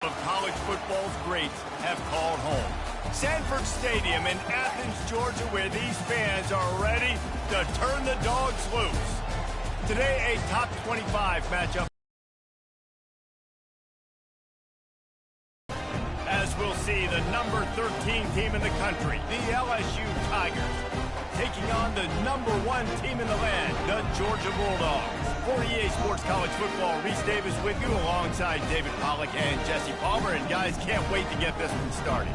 Of college football's greats have called home. Sanford Stadium in Athens, Georgia, where these fans are ready to turn the dogs loose. Today, a top 25 matchup. As we'll see, the number 13 team in the country, the LSU Tigers, taking on the number 1 team in the land, the Georgia Bulldogs. For EA Sports College Football, Reese Davis with you alongside David Pollack and Jesse Palmer. And guys, can't wait to get this one started.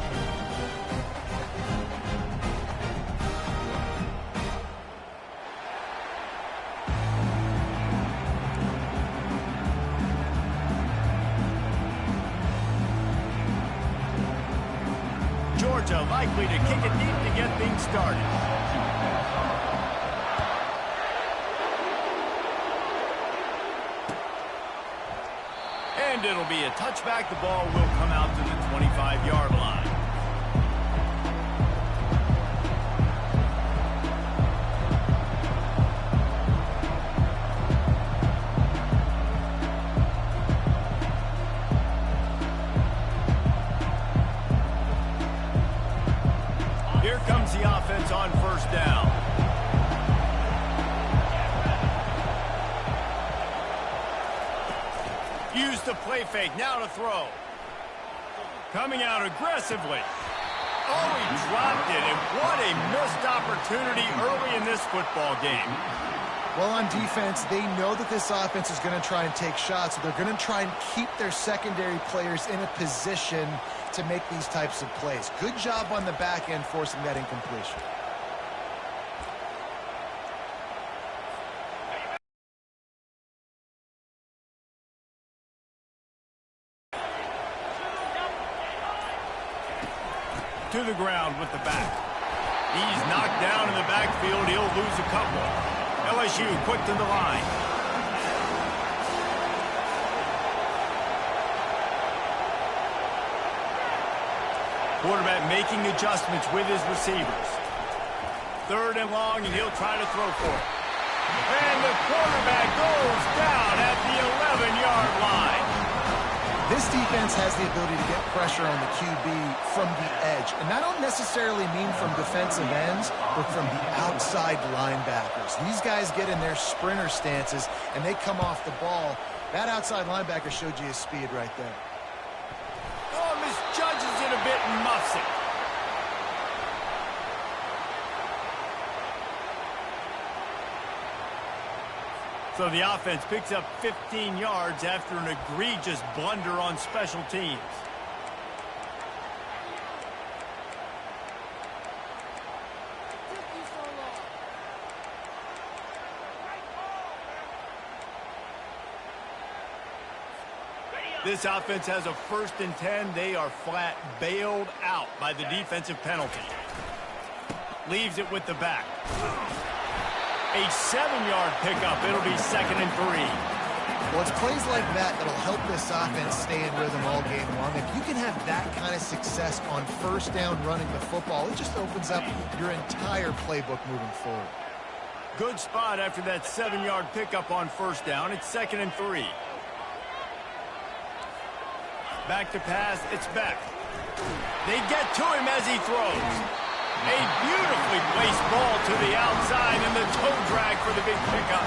Georgia likely to kick it deep to get things started. And it'll be a touchback. The ball will come out to the 25-yard line. Here comes the offense on first down. Use the play fake, now to throw. Coming out aggressively. Oh, he dropped it, and what a missed opportunity early in this football game. Well, on defense, they know that this offense is going to try and take shots, so they're going to try and keep their secondary players in a position to make these types of plays. Good job on the back end forcing that incompletion. To the ground with the back. He's knocked down in the backfield. He'll lose a couple. LSU quick to the line. Quarterback making adjustments with his receivers. 3rd and long, and he'll try to throw for it. And the quarterback goes down at the 11-yard line. This defense has the ability to get pressure on the QB from the edge. And I don't necessarily mean from defensive ends, but from the outside linebackers. These guys get in their sprinter stances, and they come off the ball. That outside linebacker showed you his speed right there. Oh, misjudges it a bit and muffs it. So the offense picks up 15 yards after an egregious blunder on special teams. This offense has a 1st and 10. They are flat bailed out by the defensive penalty. Leaves it with the back. A 7-yard pickup. It'll be 2nd and 3. Well, it's plays like that that'll help this offense stay in rhythm all game long. If you can have that kind of success on 1st down running the football, it just opens up your entire playbook moving forward. Good spot after that 7-yard pickup on 1st down. It's 2nd and 3. Back to pass. It's Beck. They get to him as he throws. A beautifully placed ball to the outside, and the toe drag for the big pickup.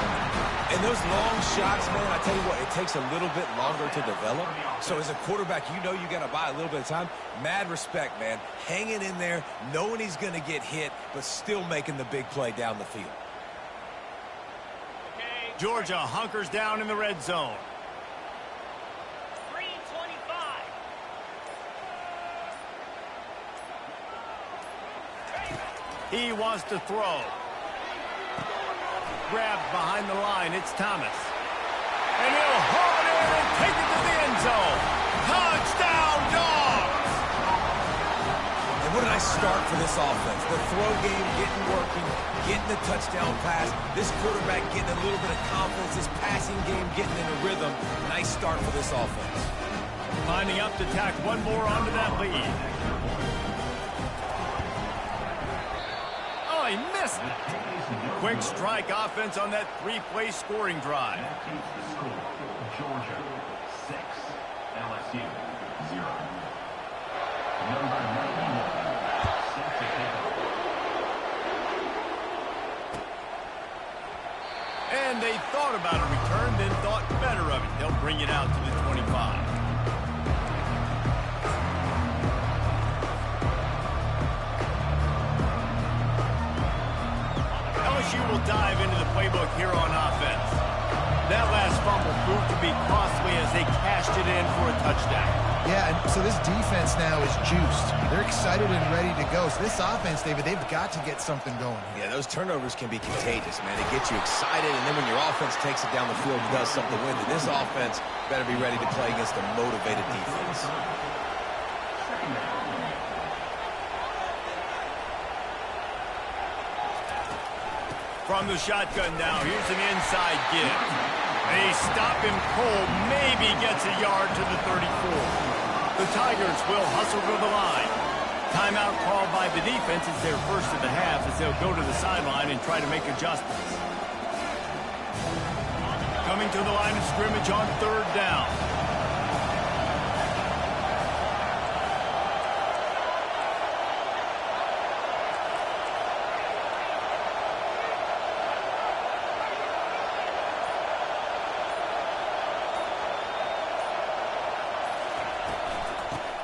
And those long shots, man, I tell you what, it takes a little bit longer to develop. So as a quarterback, you know you got to buy a little bit of time. Mad respect, man. Hanging in there, knowing he's going to get hit, but still making the big play down the field. Georgia hunkers down in the red zone. He wants to throw. Grabbed behind the line. It's Thomas. And he'll haul it in and take it to the end zone. Touchdown, Dogs! And what a nice start for this offense. The throw game getting working, getting the touchdown pass. This quarterback getting a little bit of confidence. This passing game getting in a rhythm. Nice start for this offense. Lining up to tack one more onto that lead. He missed it. Quick strike offense on that 3-play scoring drive. Georgia 6, LSU 0. And they thought about a return, then thought better of it. They'll bring it out to the 25. LSU will dive into the playbook here on offense. That last fumble proved to be costly as they cashed it in for a touchdown. Yeah, and so this defense now is juiced. They're excited and ready to go. So this offense, David, they've got to get something going. Yeah, those turnovers can be contagious, man. It gets you excited, and then when your offense takes it down the field and does something with it, this offense better be ready to play against a motivated defense. From the shotgun now, here's an inside give. They stop him cold, maybe gets a yard to the 34. The Tigers will hustle to the line. Timeout called by the defense. It's their first of the half as they'll go to the sideline and try to make adjustments. Coming to the line of scrimmage on third down.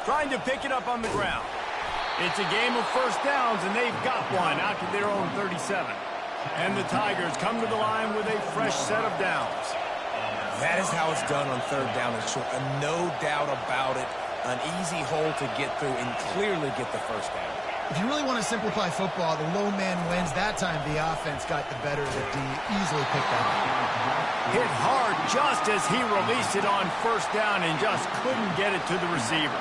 Trying to pick it up on the ground. It's a game of first downs, and they've got one out to their own 37. And the Tigers come to the line with a fresh set of downs. That is how it's done on third down and short. No doubt about it. An easy hole to get through and clearly get the first down. If you really want to simplify football, the low man wins. That time the offense got the better of the D. Easily picked that up. Hit hard just as he released it on first down and just couldn't get it to the receiver.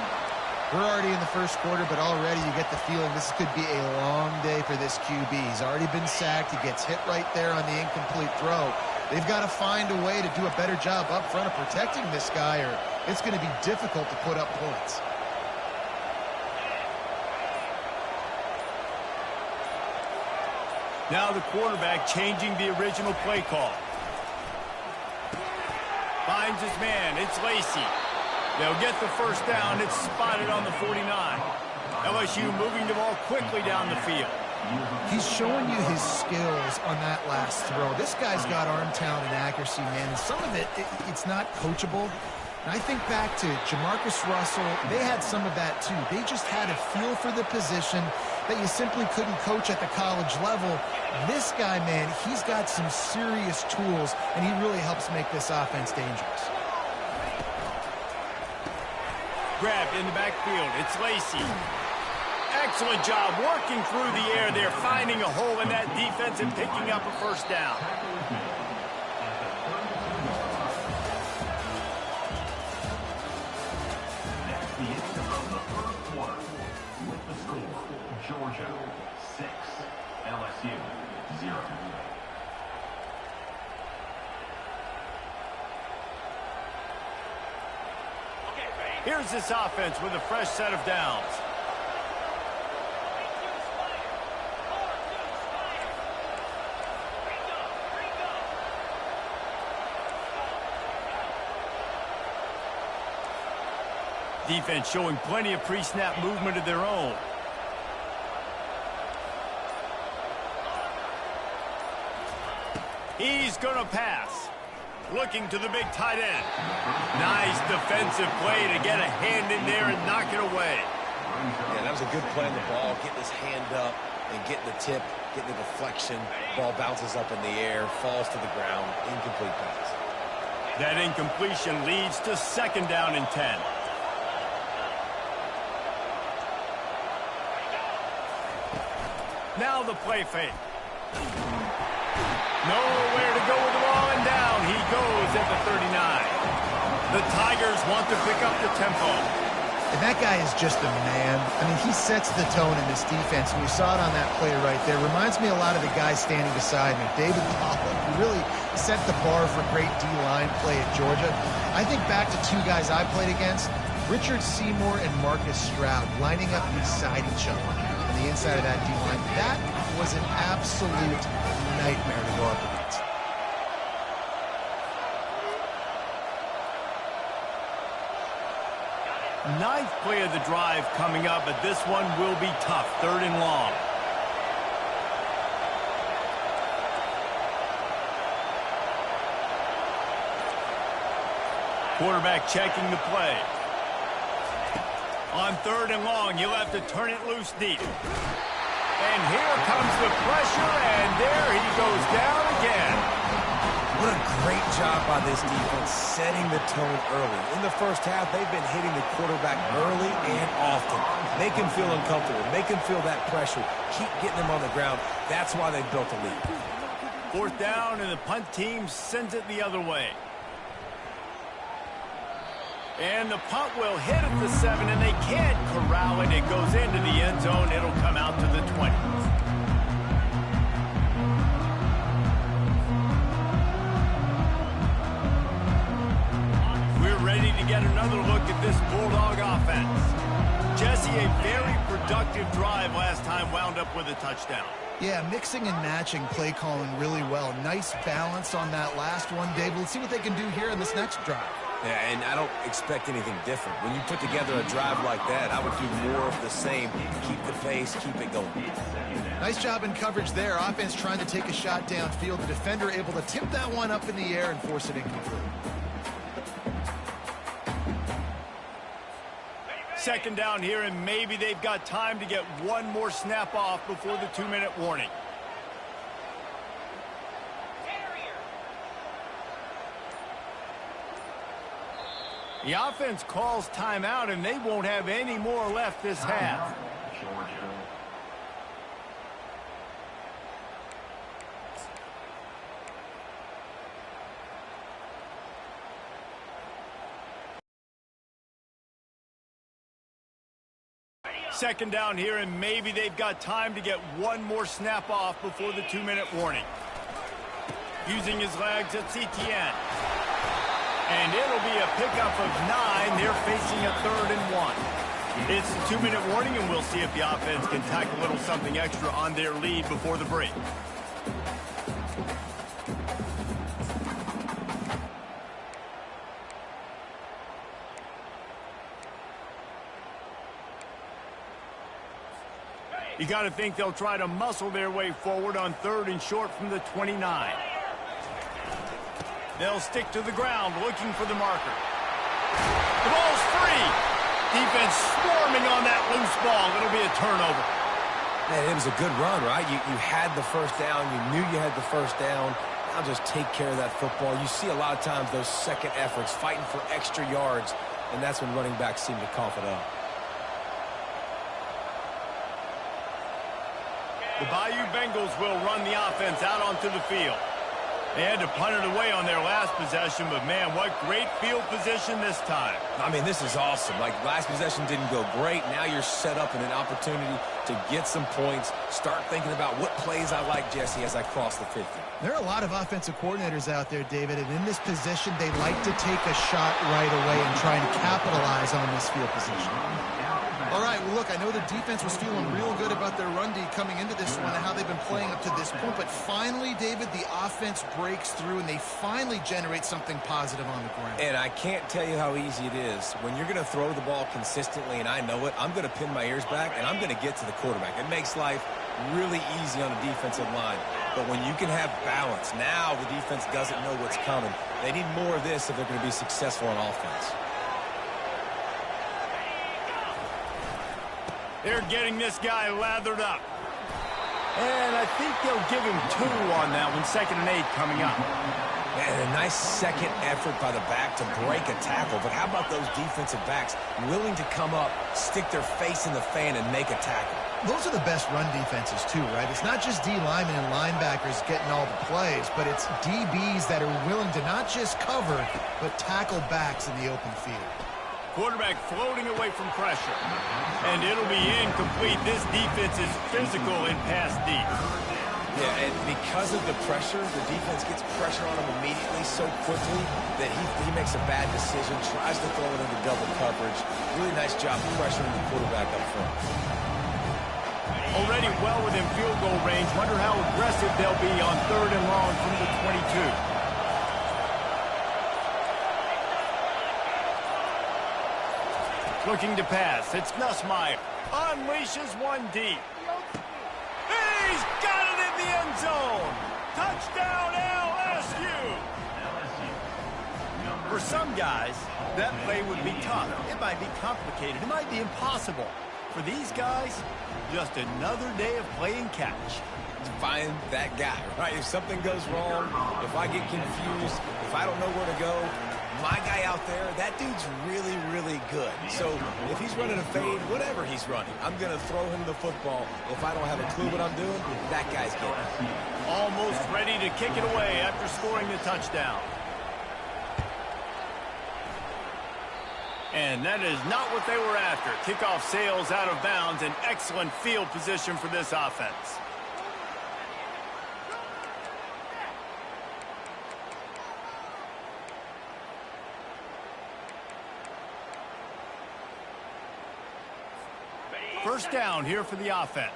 We're already in the first quarter, but already you get the feeling this could be a long day for this QB. He's already been sacked. He gets hit right there on the incomplete throw. They've got to find a way to do a better job up front of protecting this guy, or it's going to be difficult to put up points. Now the quarterback changing the original play call. Finds his man. It's Lacey. They'll get the first down. It's spotted on the 49. LSU moving the ball quickly down the field. He's showing you his skills on that last throw. This guy's got arm talent and accuracy, man. And some of it's not coachable. And I think back to Jamarcus Russell. They had some of that, too. They just had a feel for the position that you simply couldn't coach at the college level. This guy, man, he's got some serious tools, and he really helps make this offense dangerous. Grabbed in the backfield. It's Lacey. Excellent job working through the air there, finding a hole in that defense and picking up a first down. With the score, Georgia 6, LSU 0. Here's this offense with a fresh set of downs. Defense showing plenty of pre-snap movement of their own. He's going to pass. Looking to the big tight end. Nice defensive play to get a hand in there and knock it away. Yeah, that was a good play on the ball, getting his hand up and getting the tip, getting the deflection. Ball bounces up in the air, falls to the ground, incomplete pass. That incompletion leads to second down and 10. Now the play fake. Nowhere to go with the ball, and down he goes at the 39. The Tigers want to pick up the tempo. And that guy is just a man. I mean, he sets the tone in this defense, and we saw it on that play right there. Reminds me a lot of the guy standing beside me, David Pollock, who really set the bar for great D-line play at Georgia. I think back to two guys I played against, Richard Seymour and Marcus Stroud, lining up beside each other on the inside of that D-line. That was an absolute nightmare to go up against. Ninth play of the drive coming up, but this one will be tough. 3rd and long. Quarterback checking the play. On 3rd and long, you'll have to turn it loose deep. And here comes the pressure, and there he goes down again. What a great job by this defense setting the tone early. In the first half, they've been hitting the quarterback early and often. Make him feel uncomfortable. Make him feel that pressure. Keep getting him on the ground. That's why they've built a lead. 4th down, and the punt team sends it the other way. And the punt will hit at the 7, and they can't corral it. It goes into the end zone. It'll come out to the 20. We're ready to get another look at this Bulldog offense. Jesse, a very productive drive last time, wound up with a touchdown. Yeah, mixing and matching play calling really well. Nice balance on that last one, David. Let's see what they can do here in this next drive. Yeah, and I don't expect anything different. When you put together a drive like that, I would do more of the same. Keep the pace, keep it going. Nice job in coverage there. Offense trying to take a shot downfield. The defender able to tip that one up in the air and force it incomplete. 2nd down here, and maybe they've got time to get one more snap off before the 2-minute warning. The offense calls timeout, and they won't have any more left this half. Georgia. Second down here, and maybe they've got time to get one more snap off before the 2-minute warning. Using his legs, it's Etienne. And it'll be a pickup of 9. They're facing a 3rd and 1. It's the 2-minute warning, and we'll see if the offense can tack a little something extra on their lead before the break. You got to think they'll try to muscle their way forward on 3rd and short from the 29. They'll stick to the ground, looking for the marker. The ball's free. Defense swarming on that loose ball. It'll be a turnover. Man, it was a good run, right? You had the first down. You knew you had the first down. Now just take care of that football. You see a lot of times those second efforts, fighting for extra yards, and that's when running backs seem to cough it up. The Bayou Bengals will run the offense out onto the field. They had to punt it away on their last possession, but, man, what great field position this time. I mean, this is awesome. Like, last possession didn't go great. Now you're set up in an opportunity to get some points. Start thinking about what plays I like, Jesse, as I cross the 50. There are a lot of offensive coordinators out there, David, and in this position, they like to take a shot right away and try and capitalize on this field position. All right, well, look, I know the defense was feeling real good about their run D coming into this one and how they've been playing up to this point, but finally, David, the offense breaks through and they finally generate something positive on the ground. And I can't tell you how easy it is. When you're going to throw the ball consistently, and I know it, I'm going to pin my ears back and I'm going to get to the quarterback. It makes life really easy on the defensive line. But when you can have balance, now the defense doesn't know what's coming. They need more of this if they're going to be successful on offense. They're getting this guy lathered up. And I think they'll give him 2 on that one. 2nd and 8 coming up. Man, a nice second effort by the back to break a tackle. But how about those defensive backs willing to come up, stick their face in the fan, and make a tackle? Those are the best run defenses, too, right? It's not just D linemen and linebackers getting all the plays, but it's DBs that are willing to not just cover, but tackle backs in the open field. Quarterback floating away from pressure. And it'll be incomplete. This defense is physical in pass deep. Yeah, and because of the pressure, the defense gets pressure on him immediately so quickly that he makes a bad decision, tries to throw it into double coverage. Really nice job pressuring the quarterback up front. Already well within field goal range. Wonder how aggressive they'll be on 3rd and long from the 22. Looking to pass. It's Nussmeier. Unleashes one deep. He's got it in the end zone. Touchdown, LSU. For some guys, that play would be tough. It might be complicated. It might be impossible. For these guys, just another day of playing catch. Find that guy, right? If something goes wrong, if I get confused, if I don't know where to go, my guy out there, that dude's really, really good. So if he's running a fade, whatever he's running, I'm going to throw him the football. If I don't have a clue what I'm doing, that guy's good. Almost ready to kick it away after scoring the touchdown. And that is not what they were after. Kickoff sails out of bounds, an excellent field position for this offense. First down here for the offense.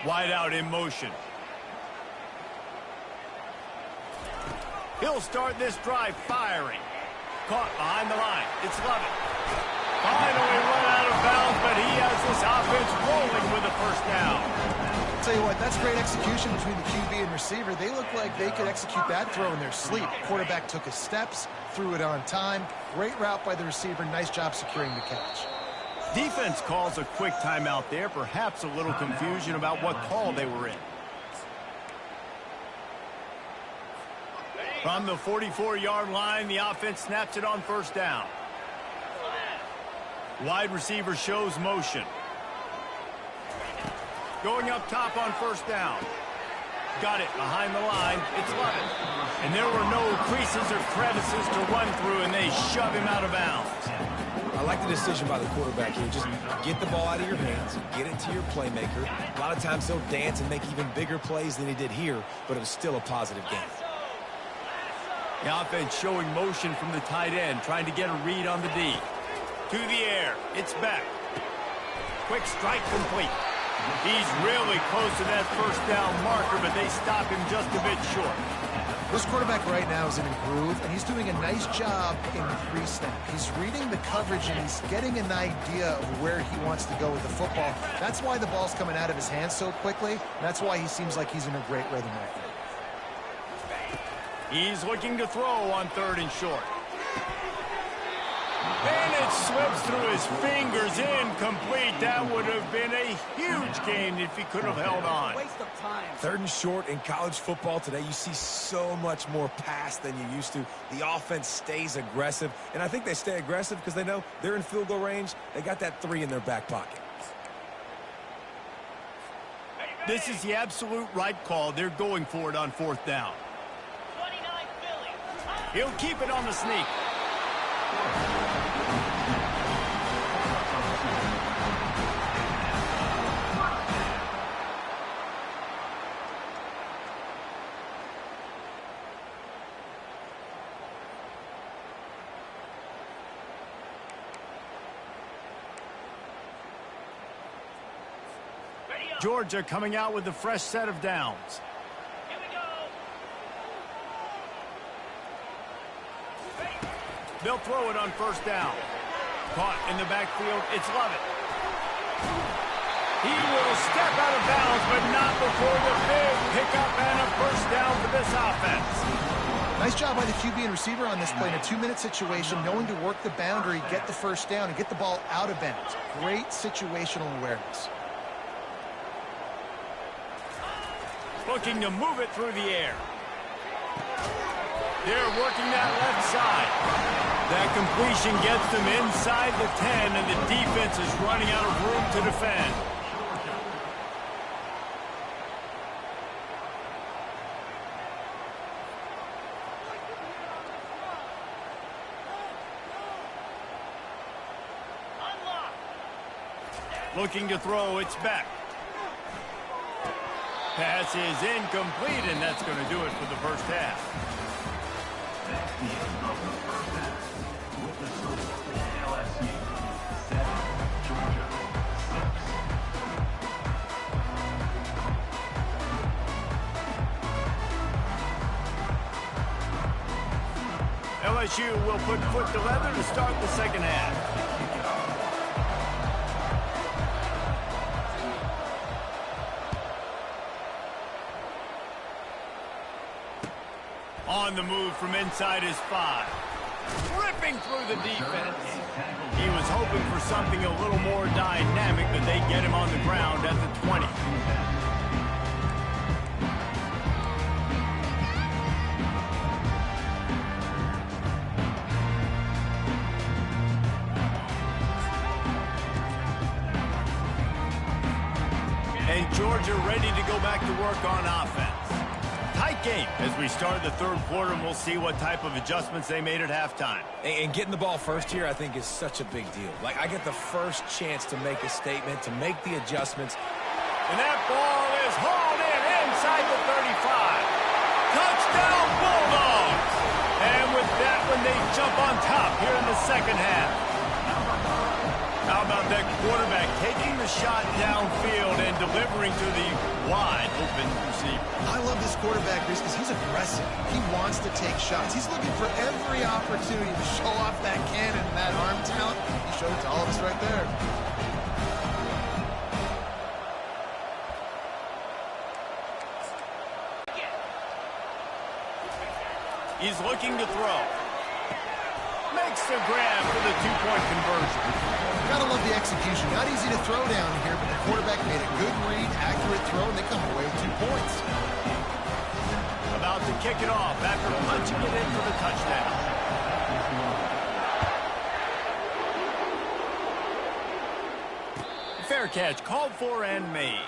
Wide out in motion. He'll start this drive firing. Caught behind the line. It's Lovett. Finally run out of bounds, but he has this offense rolling with a first down. I'll tell you what, that's great execution between the QB and receiver. They look like they could execute that throw in their sleep. Quarterback took his steps, threw it on time. Great route by the receiver. Nice job securing the catch. Defense calls a quick timeout there. Perhaps a little confusion about what call they were in. From the 44-yard line, the offense snaps it on first down. Wide receiver shows motion. Going up top on first down. Got it behind the line. It's Lovett. And there were no creases or crevices to run through, and they shove him out of bounds. I like the decision by the quarterback here. Just get the ball out of your hands, get it to your playmaker. A lot of times he'll dance and make even bigger plays than he did here, but it was still a positive game. The offense showing motion from the tight end, trying to get a read on the D. To the air. It's Beck. Quick strike complete. He's really close to that first down marker, but they stop him just a bit short. This quarterback right now is in a groove, and he's doing a nice job in pre-snap. He's reading the coverage, and he's getting an idea of where he wants to go with the football. That's why the ball's coming out of his hands so quickly, and that's why he seems like he's in a great rhythm right now. He's looking to throw on third and short. And it slips through his fingers, incomplete. That would have been a huge gain if he could have held on. Waste of time. Third and short in college football today, you see so much more pass than you used to. The offense stays aggressive, and I think they stay aggressive because they know they're in field goal range. They got that 3 in their back pocket. This is the absolute right call. They're going for it on fourth down. He'll keep it on the sneak. Georgia coming out with a fresh set of downs. Here we go. They'll throw it on first down. Caught in the backfield, it's Lovett. He will step out of bounds, but not before the big pickup and a first down for this offense. Nice job by the QB and receiver on this play in a 2-minute situation, knowing to work the boundary, get the first down, and get the ball out of bounds. Great situational awareness. Looking to move it through the air. They're working that left side. That completion gets them inside the 10, and the defense is running out of room to defend. Looking to throw, it's back. Pass is incomplete, and that's going to do it for the first half. That's the end of the first half. With the score, LSU 7, Georgia 6. LSU will put foot to leather to start the second half. On the move from inside his 5. Ripping through the defense. He was hoping for something a little more dynamic, but they get him on the ground at the 20. And Georgia ready to go back to work on offense. Tight game as we start the third quarter, and we'll see what type of adjustments they made at halftime. And getting the ball first here, I think, is such a big deal. Like, I get the first chance to make a statement, to make the adjustments. And that ball is hauled in inside the 35. Touchdown, Bulldogs! And with that one, they jump on top here in the second half. How about that quarterback taking the shot downfield and delivering to the wide open receiver? I love this quarterback, Reese, because he's aggressive. He wants to take shots. He's looking for every opportunity to show off that cannon and that arm talent. He showed it to all of us right there. He's looking to throw. Makes the grab for the two-point conversion. Gotta love the execution. Not easy to throw down here, but the quarterback made a good read, accurate throw, and they come away with 2 points. About to kick it off after punching it in for the touchdown. Fair catch, called for and made.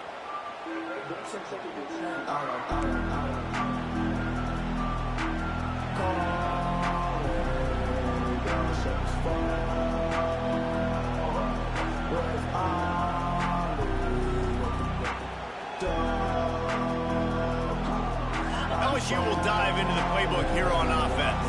LSU will dive into the playbook here on offense.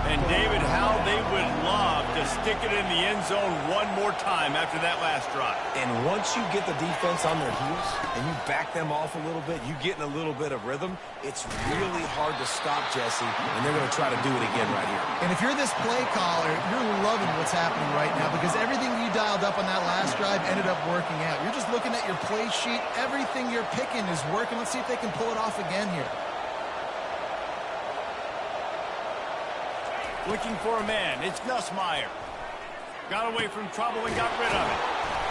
And David, how they would love to stick it in the end zone one more time after that last drive. And once you get the defense on their heels and you back them off a little bit, you get in a little bit of rhythm, it's really hard to stop, Jesse, and they're going to try to do it again right here. And if you're this play caller, you're loving what's happening right now because everything you dialed up on that last drive ended up working out. You're just looking at your play sheet. Everything you're picking is working. Let's see if they can pull it off again here. Looking for a man. It's Gus Meyer. Got away from trouble and got rid of it.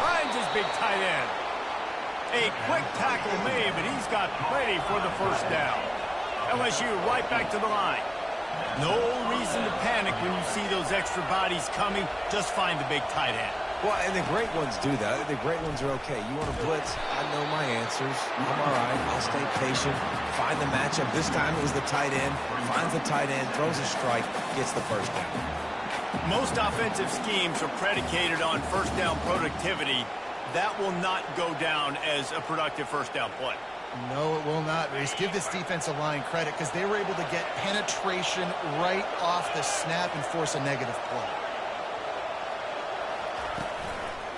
Finds his big tight end. A quick tackle made, but he's got plenty for the first down. LSU right back to the line. No reason to panic when you see those extra bodies coming. Just find the big tight end. Well, and the great ones do that. The great ones are okay. You want to blitz? I know my answers. I'm all right. I'll stay patient. Find the matchup. This time it was the tight end. Finds the tight end, throws a strike, gets the first down. Most offensive schemes are predicated on first down productivity. That will not go down as a productive first down play. No, it will not, Reese. Give this defensive line credit because they were able to get penetration right off the snap and force a negative play.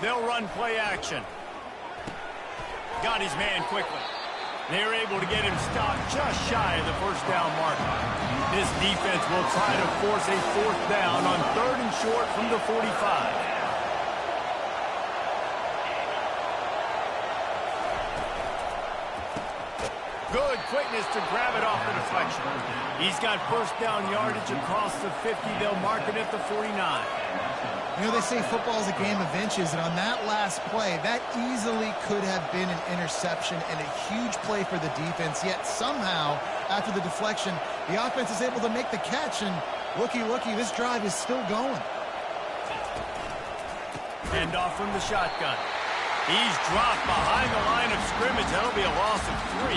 They'll run play action. Got his man quickly. They're able to get him stopped just shy of the first down marker. This defense will try to force a fourth down on 3rd and short from the 45. Good quickness to grab it off the deflection. He's got first down yardage across the 50. They'll mark it at the 49. You know, they say football is a game of inches, and on that last play, that easily could have been an interception and a huge play for the defense, yet somehow, after the deflection, the offense is able to make the catch, and looky, this drive is still going. Hand off from the shotgun. He's dropped behind the line of scrimmage. That'll be a loss of 3.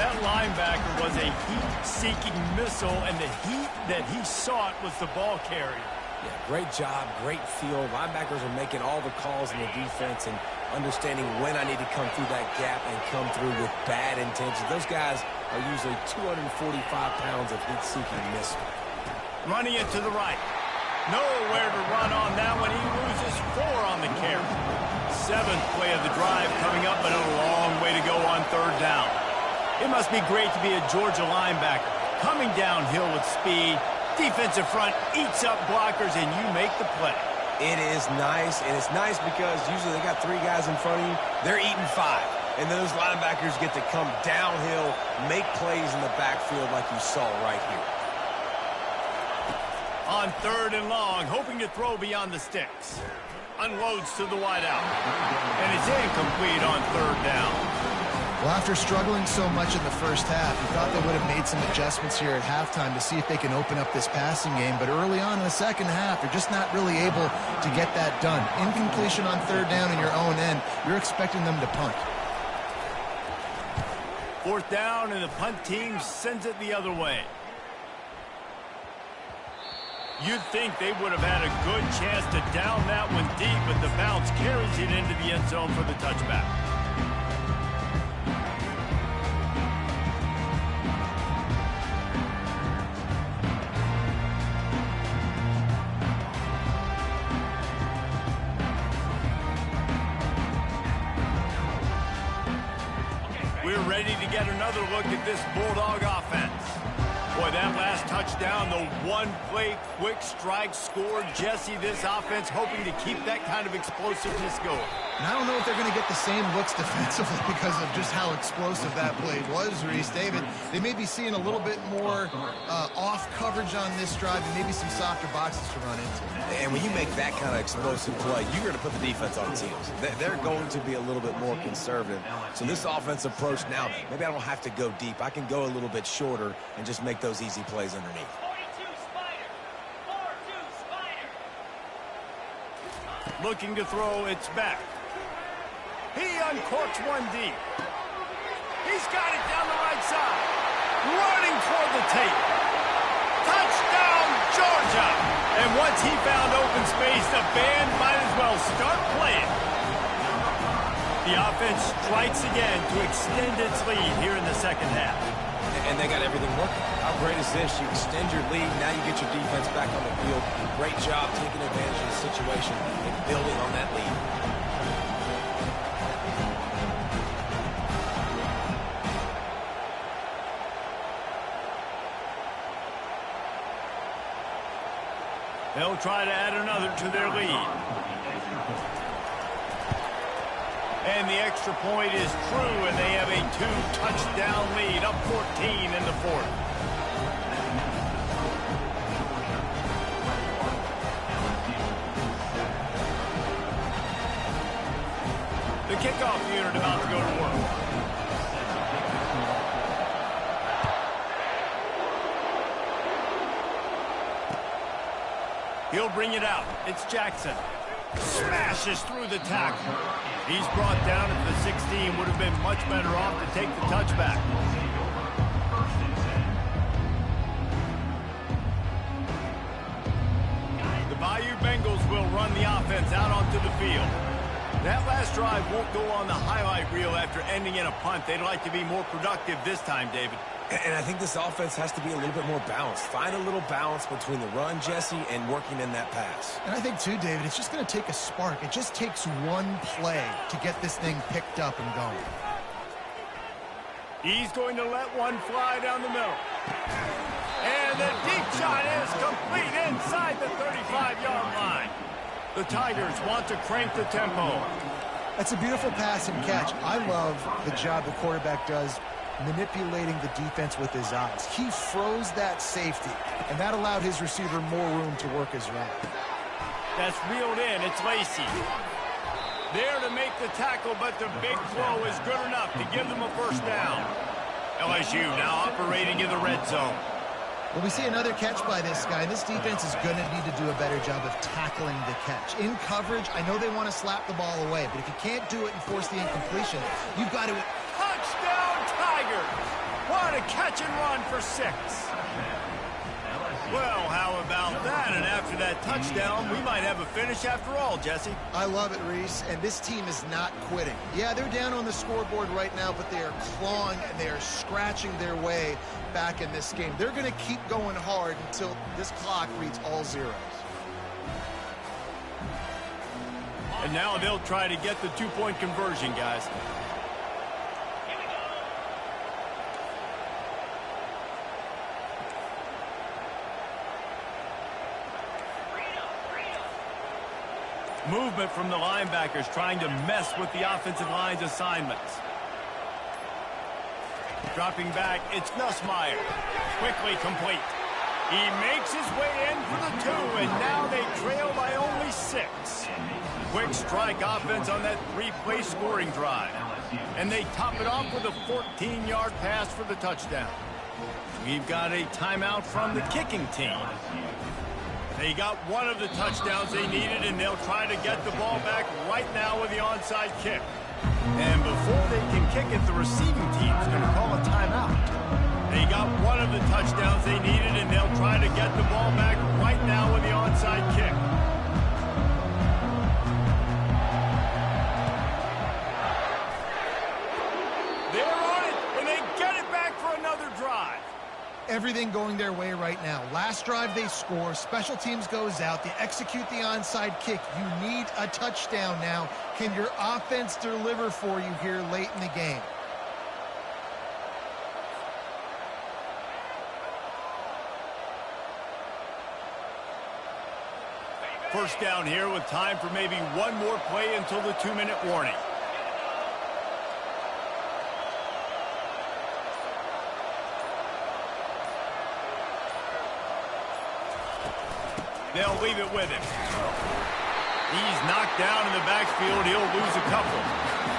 That linebacker was a heat-seeking missile, and the heat that he sought was the ball carrier. Yeah, great job, great feel. Linebackers are making all the calls in the defense and understanding when I need to come through that gap and come through with bad intentions. Those guys are usually 245 pounds of heat-seeking missile. Running it to the right. Nowhere to run on that one. He loses 4 on the carry. 7th play of the drive coming up, but a long way to go on 3rd down. It must be great to be a Georgia linebacker. Coming downhill with speed, Defensive front eats up blockers, and you make the play. It is nice, and it's nice because usually they got 3 guys in front of you. They're eating 5. And those linebackers get to come downhill, make plays in the backfield like you saw right here. On 3rd and long, hoping to throw beyond the sticks. Unloads to the wideout. And it's incomplete on 3rd down. Well, after struggling so much in the first half, you thought they would have made some adjustments here at halftime to see if they can open up this passing game. But early on in the second half, they're just not really able to get that done. Incompletion on 3rd down in your own end, you're expecting them to punt. 4th down, and the punt team sends it the other way. You'd think they would have had a good chance to down that one deep, but the bounce carries it into the end zone for the touchback. We're ready to get another look at this Bulldog offense. Boy, that last touchdown, the one-play quick strike scored. Jesse, this offense hoping to keep that kind of explosiveness going. And I don't know if they're going to get the same looks defensively because of just how explosive that play was, Reese. David, they may be seeing a little bit more off coverage on this drive and maybe some softer boxes to run into. And when you make that kind of explosive play, you're going to put the defense on its heels. They're going to be a little bit more conservative. So this offense approach now, maybe I don't have to go deep. I can go a little bit shorter and just make those easy plays underneath. Looking to throw, it's back. He uncorks one deep. He's got it down the right side. Running toward the tape. Touchdown, Georgia! And once he found open space, the band might as well start playing. The offense strikes again to extend its lead here in the second half. And they got everything working. How great is this? You extend your lead, now you get your defense back on the field. Great job taking advantage of the situation and building on that lead. They'll try to add another to their lead. And the extra point is true, and they have a 2-touchdown lead, up 14 in the 4th. The kickoff unit about to go to work. He'll bring it out. It's Jackson. Smashes through the tackle. He's brought down at the 16. Would have been much better off to take the touchback. The Bayou Bengals will run the offense out onto the field. That last drive won't go on the highlight reel after ending in a punt. They'd like to be more productive this time, David. And I think this offense has to be a little bit more balanced. Find a little balance between the run, Jesse, and working in that pass. And I think, too, David, it's just going to take a spark. It just takes one play to get this thing picked up and going. He's going to let one fly down the middle. And the deep shot is complete inside the 35-yard line. The Tigers want to crank the tempo. That's a beautiful pass and catch. I love the job the quarterback does manipulating the defense with his eyes. He froze that safety, and that allowed his receiver more room to work his route. That's reeled in. It's Lacey. There to make the tackle, but the big throw is good enough to give them a first down. LSU now operating in the red zone. Well, we see another catch by this guy. This defense is going to need to do a better job of tackling the catch. In coverage, I know they want to slap the ball away, but if you can't do it and force the incompletion, you've got to... Touchdown, Tigers! What a catch and run for 6. Well, how about that? And after that touchdown, we might have a finish after all, Jesse. I love it, Reese, and this team is not quitting. Yeah, they're down on the scoreboard right now, but they are clawing and they are scratching their way back in this game. They're going to keep going hard until this clock reads all zeros. And now they'll try to get the 2-point conversion, guys. Movement from the linebackers trying to mess with the offensive line's assignments. Dropping back, it's Nussmeier. Quickly complete. He makes his way in for the 2, and now they trail by only 6. Quick strike offense on that 3-play scoring drive. And they top it off with a 14-yard pass for the touchdown. We've got a timeout from the kicking team. They got one of the touchdowns they needed, and they'll try to get the ball back right now with the onside kick. And before they can kick it, the receiving team's going to call a timeout. They got one of the touchdowns they needed, and they'll try to get the ball back right now with the onside kick. They're on it, and they get it back for another drive. Everything going their way right now. Last drive they score, special teams goes out, they execute the onside kick. You need a touchdown now. Can your offense deliver for you here late in the game? First down here with time for maybe one more play until the 2-minute warning. They'll leave it with him. He's knocked down in the backfield. He'll lose a couple.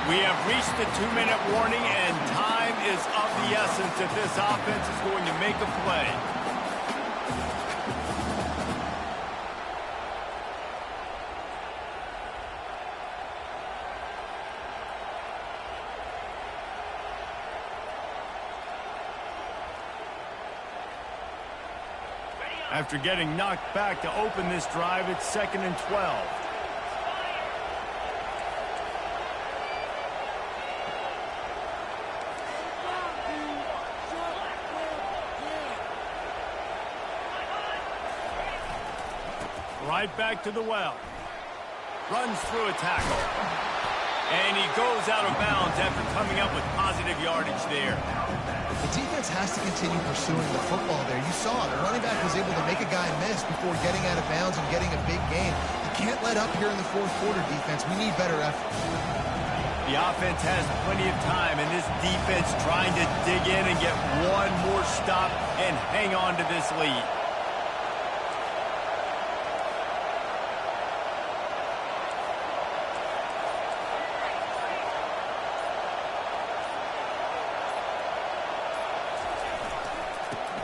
We have reached the 2-minute warning, and time is of the essence if this offense is going to make a play. After getting knocked back to open this drive, it's 2nd and 12. Right back to the well. Runs through a tackle. And he goes out of bounds after coming up with positive yardage there. The defense has to continue pursuing the football there. You saw it. The running back was able to make a guy miss before getting out of bounds and getting a big gain. You can't let up here in the 4th quarter, defense. We need better effort. The offense has plenty of time, and this defense trying to dig in and get one more stop and hang on to this lead.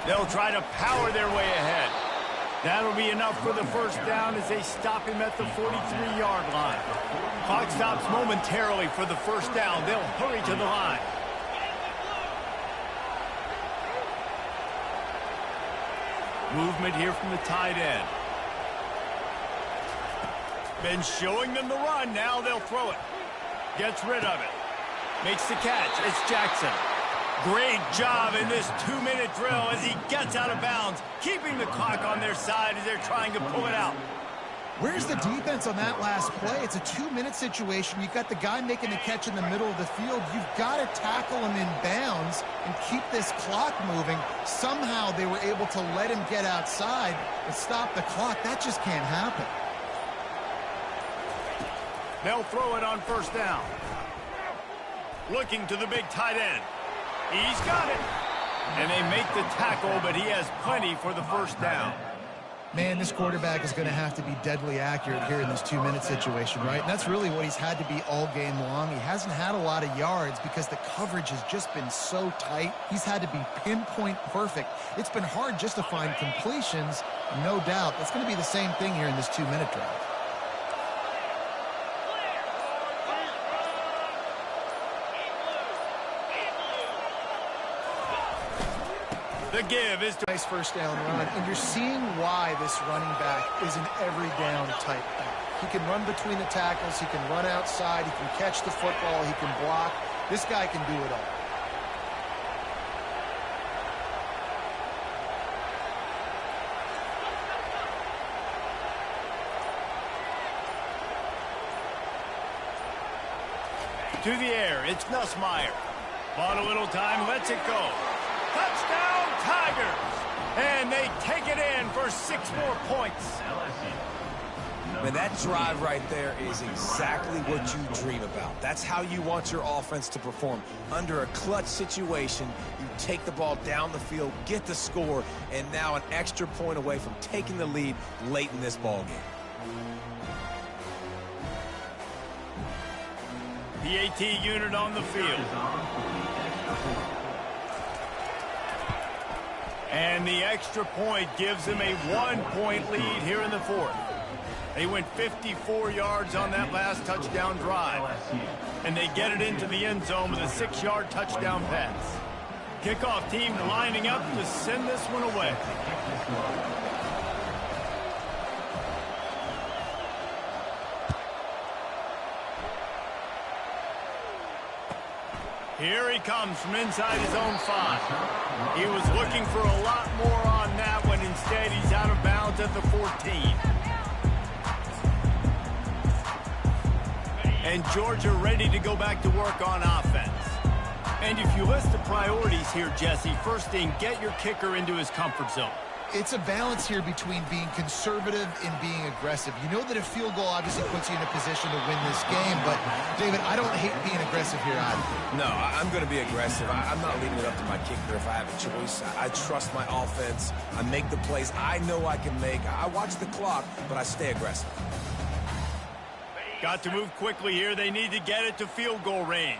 They'll try to power their way ahead. That'll be enough for the first down as they stop him at the 43-yard line. Clock stops momentarily for the first down. They'll hurry to the line. Movement here from the tight end. Been showing them the run. Now they'll throw it. Gets rid of it. Makes the catch. It's Jackson. Great job in this 2-minute drill as he gets out of bounds, keeping the clock on their side as they're trying to pull it out. Where's the defense on that last play? It's a 2-minute situation. You've got the guy making the catch in the middle of the field. You've got to tackle him in bounds and keep this clock moving. Somehow they were able to let him get outside and stop the clock. That just can't happen. They'll throw it on first down. Looking to the big tight end. He's got it. And they make the tackle, but he has plenty for the first down. Man, this quarterback is going to have to be deadly accurate here in this 2-minute situation, right? And that's really what he's had to be all game long. He hasn't had a lot of yards because the coverage has just been so tight. He's had to be pinpoint perfect. It's been hard just to find completions, no doubt. That's going to be the same thing here in this 2-minute drive. The give is to nice first down run, and you're seeing why this running back is an every down type back. He can run between the tackles, he can run outside, he can catch the football, he can block. This guy can do it all. to the air. It's Nussmeier. Bought a little time, lets it go. Touchdown, Tigers! And they take it in for 6 more points. Man, that drive right there is exactly what you dream about. That's how you want your offense to perform. Under a clutch situation, you take the ball down the field, get the score, and now an extra point away from taking the lead late in this ball game. PAT unit on the field. And the extra point gives them a 1-point lead here in the fourth. They went 54 yards on that last touchdown drive. And they get it into the end zone with a 6-yard touchdown pass. Kickoff team lining up to send this one away. Here he comes from inside his own 5. He was looking for a lot more on that one. Instead, he's out of bounds at the 14. And Georgia ready to go back to work on offense. And if you list the priorities here, Jesse, first thing, get your kicker into his comfort zone. It's a balance here between being conservative and being aggressive. You know that a field goal obviously puts you in a position to win this game, but, David, I don't hate being aggressive here either. No, I'm going to be aggressive. I'm not leaving it up to my kicker if I have a choice. I trust my offense. I make the plays I know I can make. I watch the clock, but I stay aggressive. Got to move quickly here. They need to get it to field goal range.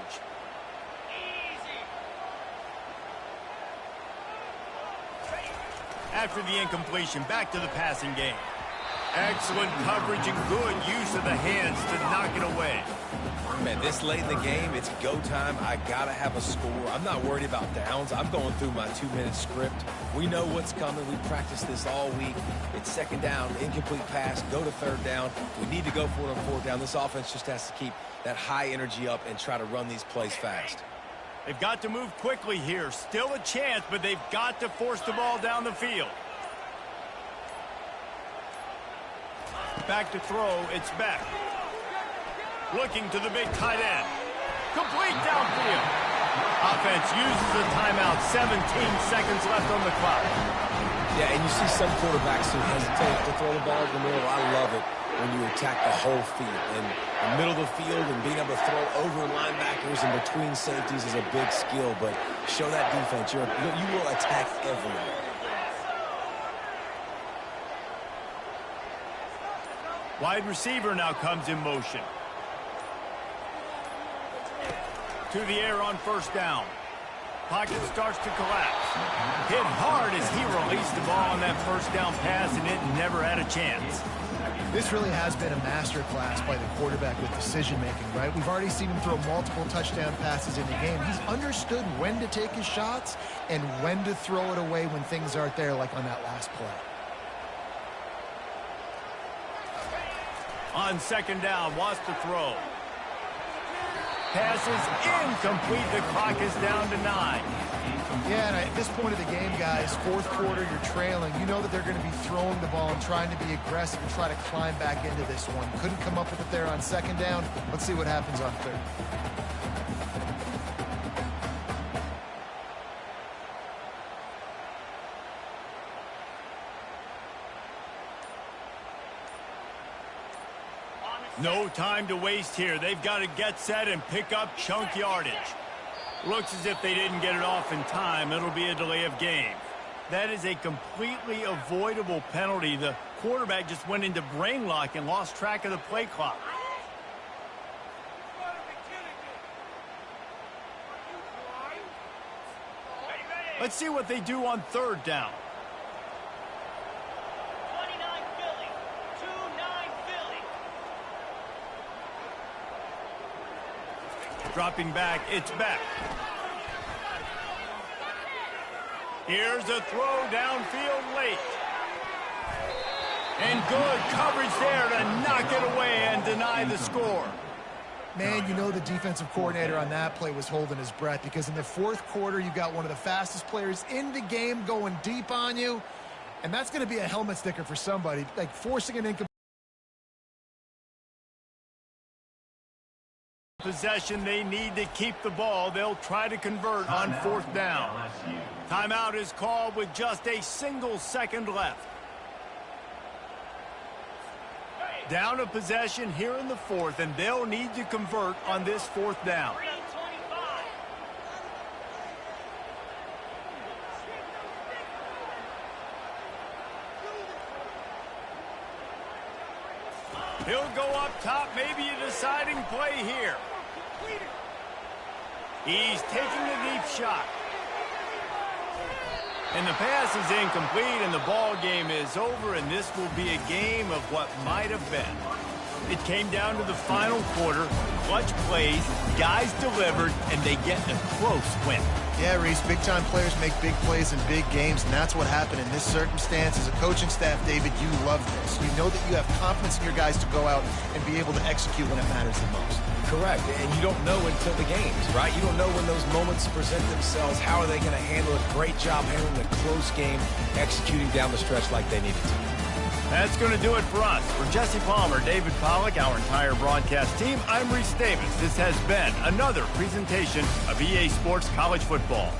After the incompletion, back to the passing game. Excellent coverage and good use of the hands to knock it away. Man, this late in the game, it's go time. I got to have a score. I'm not worried about downs. I'm going through my 2-minute script. We know what's coming. We practiced this all week. It's second down, incomplete pass, go to third down. We need to go for it on fourth down. This offense just has to keep that high energy up and try to run these plays fast. They've got to move quickly here. Still a chance, but they've got to force the ball down the field. Back to throw, it's Beck. Looking to the big tight end. Complete downfield. Offense uses a timeout. 17 seconds left on the clock. Yeah, and you see some quarterbacks who hesitate to throw the ball in the middle. I love it when you attack the whole field. And the middle of the field and being able to throw over linebackers and between safeties is a big skill. But show that defense. You will attack everywhere. Wide receiver now comes in motion. To the air on first down. Pocket starts to collapse. Hit hard as he released the ball on that first down pass, and it never had a chance. This really has been a master class by the quarterback with decision-making, right? We've already seen him throw multiple touchdown passes in the game. He's understood when to take his shots and when to throw it away when things aren't there, like on that last play. On second down, wants to throw. Pass is incomplete. The clock is down to 9. Yeah, and at this point of the game, guys, fourth quarter, you're trailing. You know that they're going to be throwing the ball and trying to be aggressive and try to climb back into this one. Couldn't come up with it there on second down. Let's see what happens on third. No time to waste here. They've got to get set and pick up chunk yardage. Looks as if they didn't get it off in time. It'll be a delay of game. That is a completely avoidable penalty. The quarterback just went into brain lock and lost track of the play clock. Let's see what they do on third down. Dropping back, it's Beck. Here's a throw downfield late. And good coverage there to knock it away and deny the score. Man, you know the defensive coordinator on that play was holding his breath, because in the fourth quarter, you got one of the fastest players in the game going deep on you, and that's going to be a helmet sticker for somebody, like forcing an incomplete possession. They need to keep the ball. They'll try to convert on fourth down. Timeout is called with just a single second left. Down a possession here in the fourth, and they'll need to convert on this fourth down. He'll go up top, maybe a deciding play here. He's taking a deep shot. And the pass is incomplete, and the ball game is over, and this will be a game of what might have been. It came down to the final quarter, clutch plays, guys delivered, and they get a close win. Yeah, Reese, big-time players make big plays in big games, and that's what happened in this circumstance. As a coaching staff, David, you love this. You know that you have confidence in your guys to go out and be able to execute when it matters the most. Correct, and you don't know until the games, right? You don't know when those moments present themselves. How are they going to handle it? Great job handling a close game, executing down the stretch like they needed to. That's going to do it for us. For Jesse Palmer, David Pollack, our entire broadcast team, I'm Reese Davis. This has been another presentation of EA Sports College Football.